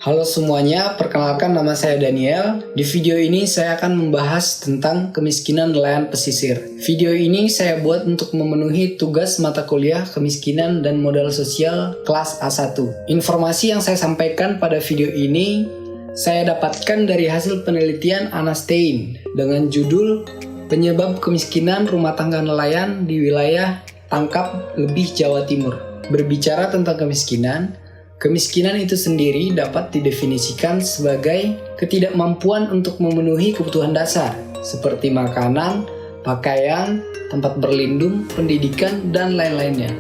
Halo semuanya, perkenalkan nama saya Daniel. Di video ini saya akan membahas tentang kemiskinan nelayan pesisir. Video ini saya buat untuk memenuhi tugas mata kuliah kemiskinan dan modal sosial kelas A1. Informasi yang saya sampaikan pada video ini saya dapatkan dari hasil penelitian Anna Stein dengan judul Penyebab Kemiskinan Rumah Tangga Nelayan di Wilayah Tangkap Lebih Jawa Timur. Berbicara tentang kemiskinan itu sendiri dapat didefinisikan sebagai ketidakmampuan untuk memenuhi kebutuhan dasar seperti makanan, pakaian, tempat berlindung, pendidikan, dan lain-lainnya.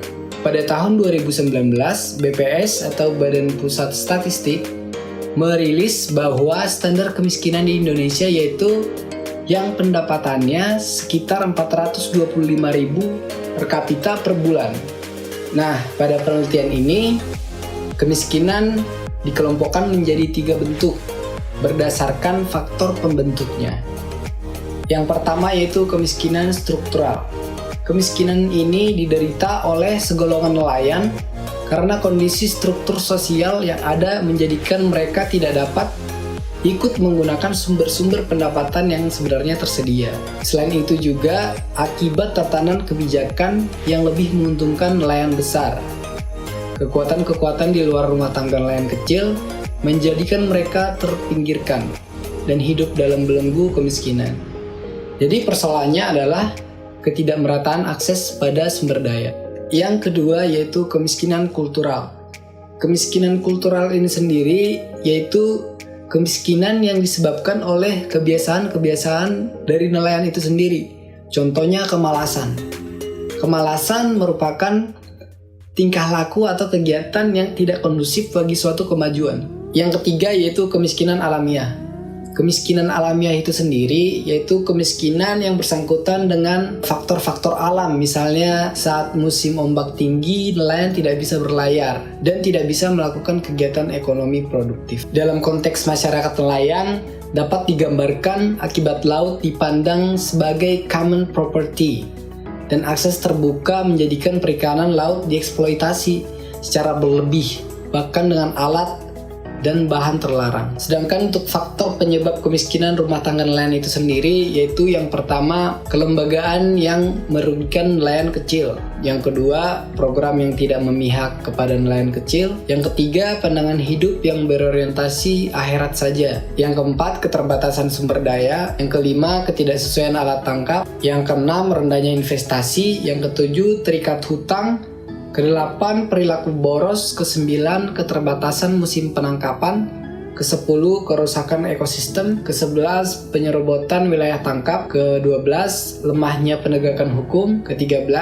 Pada tahun 2019, BPS atau Badan Pusat Statistik merilis bahwa standar kemiskinan di Indonesia yaitu yang pendapatannya sekitar 425.000 per kapita per bulan. Nah, pada penelitian ini kemiskinan dikelompokkan menjadi 3 bentuk berdasarkan faktor pembentuknya. Yang pertama yaitu kemiskinan struktural. Kemiskinan ini diderita oleh segolongan nelayan karena kondisi struktur sosial yang ada menjadikan mereka tidak dapat ikut menggunakan sumber-sumber pendapatan yang sebenarnya tersedia. Selain itu juga akibat tatanan kebijakan yang lebih menguntungkan nelayan besar. Kekuatan-kekuatan di luar rumah tangga nelayan kecil menjadikan mereka terpinggirkan dan hidup dalam belenggu kemiskinan. Jadi persoalannya adalah ketidakmerataan akses pada sumber daya. Yang kedua yaitu kemiskinan kultural. Kemiskinan kultural ini sendiri yaitu kemiskinan yang disebabkan oleh kebiasaan-kebiasaan dari nelayan itu sendiri. Contohnya kemalasan. Kemalasan merupakan tingkah laku atau kegiatan yang tidak kondusif bagi suatu kemajuan. Yang ketiga yaitu kemiskinan alamiah. Kemiskinan alamiah itu sendiri yaitu kemiskinan yang bersangkutan dengan faktor-faktor alam. Misalnya saat musim ombak tinggi, nelayan tidak bisa berlayar dan tidak bisa melakukan kegiatan ekonomi produktif. Dalam konteks masyarakat nelayan, dapat digambarkan akibat laut dipandang sebagai common property dan akses terbuka menjadikan perikanan laut dieksploitasi secara berlebih, bahkan dengan alat dan bahan terlarang. Sedangkan untuk faktor penyebab kemiskinan rumah tangga nelayan itu sendiri, yaitu yang pertama, kelembagaan yang merugikan nelayan kecil. Yang kedua, program yang tidak memihak kepada nelayan kecil. Yang ketiga, pandangan hidup yang berorientasi akhirat saja. Yang keempat, keterbatasan sumber daya. Yang kelima, ketidaksesuaian alat tangkap. Yang keenam, rendahnya investasi. Yang ketujuh, terikat hutang. Ke-8 perilaku boros, ke-9 keterbatasan musim penangkapan, ke-10 kerusakan ekosistem, ke-11 penyerobotan wilayah tangkap, ke-12 lemahnya penegakan hukum, ke-13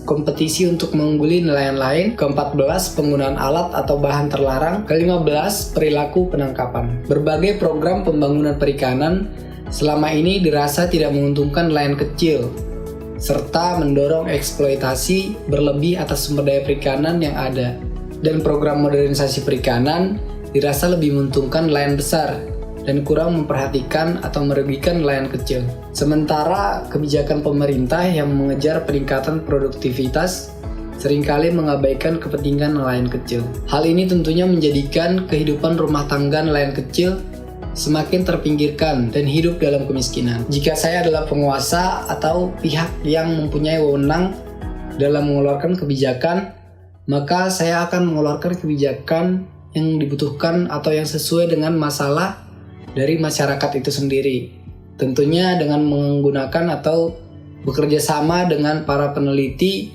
kompetisi untuk mengungguli nelayan lain, ke-14 penggunaan alat atau bahan terlarang, ke-15 perilaku penangkapan. Berbagai program pembangunan perikanan selama ini dirasa tidak menguntungkan nelayan kecil, serta mendorong eksploitasi berlebih atas sumber daya perikanan yang ada. Dan program modernisasi perikanan dirasa lebih menguntungkan nelayan besar dan kurang memperhatikan atau merugikan nelayan kecil. Sementara kebijakan pemerintah yang mengejar peningkatan produktivitas seringkali mengabaikan kepentingan nelayan kecil. Hal ini tentunya menjadikan kehidupan rumah tangga nelayan kecil semakin terpinggirkan dan hidup dalam kemiskinan. Jika saya adalah penguasa atau pihak yang mempunyai wewenang dalam mengeluarkan kebijakan, maka saya akan mengeluarkan kebijakan yang dibutuhkan atau yang sesuai dengan masalah dari masyarakat itu sendiri. Tentunya dengan menggunakan atau bekerja sama dengan para peneliti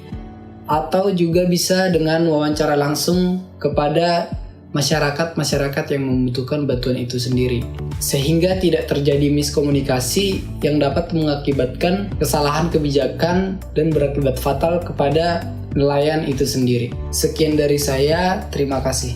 atau juga bisa dengan wawancara langsung kepada masyarakat yang membutuhkan bantuan itu sendiri, sehingga tidak terjadi miskomunikasi yang dapat mengakibatkan kesalahan kebijakan dan berakibat fatal kepada nelayan itu sendiri. Sekian dari saya, terima kasih.